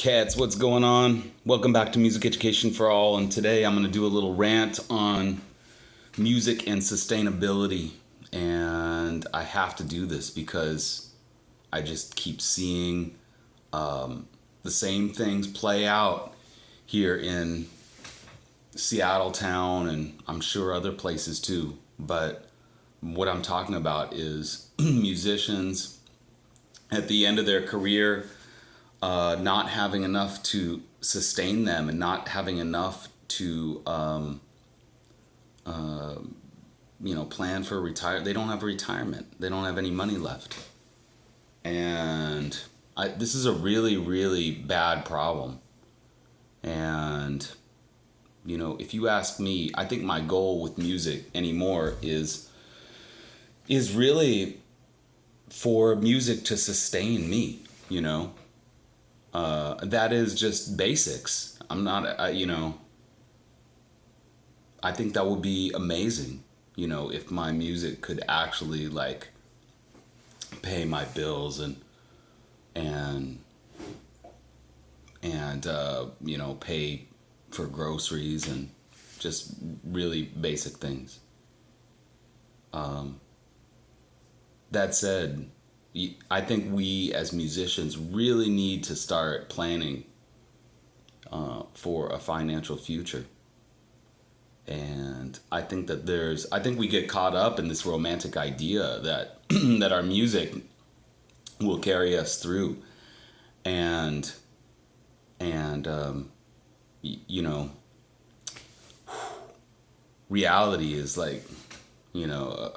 Cats, what's going on? Welcome back to Music Education for All, and today I'm going to do a little rant on music and sustainability. And I have to do this because I just keep seeing the same things play out here in Seattle town, and I'm sure other places too. But what I'm talking about is musicians at the end of their career not having enough to sustain them and not having enough to plan for they don't have a retirement. They don't have any money left. And this is a really, really bad problem. And if you ask me, I think my goal with music anymore is really for music to sustain me, that is just basics. I'm not, I think that would be amazing, if my music could actually pay my bills and pay for groceries and just really basic things. That said, I think we as musicians really need to start planning for a financial future. And I think that I think we get caught up in this romantic idea that that our music will carry us through. And reality is a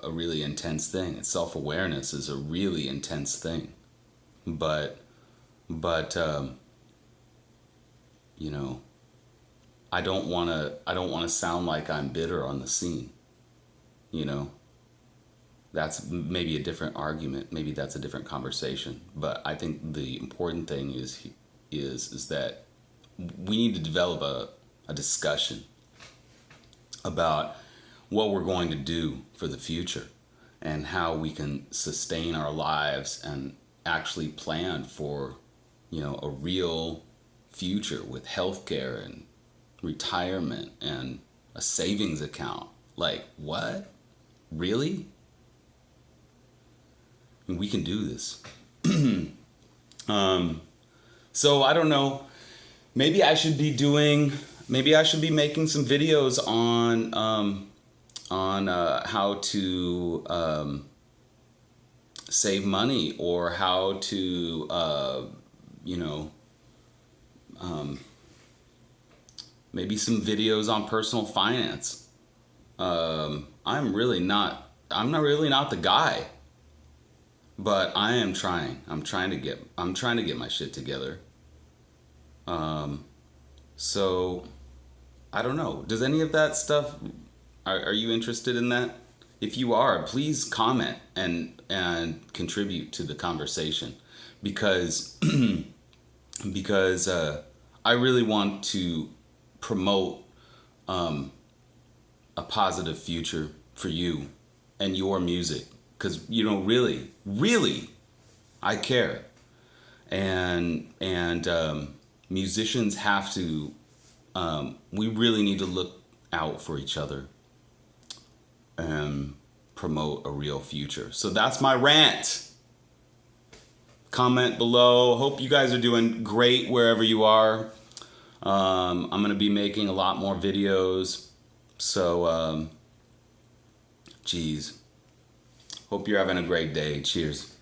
really intense thing. Self-awareness is a really intense thing. But I don't want to sound like I'm bitter on the scene. That's maybe a different argument. Maybe that's a different conversation. But I think the important thing is that we need to develop a discussion about what we're going to do for the future and how we can sustain our lives and actually plan for, a real future with healthcare and retirement and a savings account. What? Really? We can do this. So I don't know. Maybe I should be making some videos on how to save money, or how to maybe some videos on personal finance. I'm not really not the guy, but I am trying. I'm trying to get my shit together. So I don't know. Does any of that stuff, are you interested in that? If you are, please comment and contribute to the conversation, because I really want to promote a positive future for you and your music, because really I care, and musicians have to we really need to look out for each other and promote a real future. So that's my rant. Comment below. Hope you guys are doing great wherever you are. I'm going to be making a lot more videos. So, hope you're having a great day. Cheers.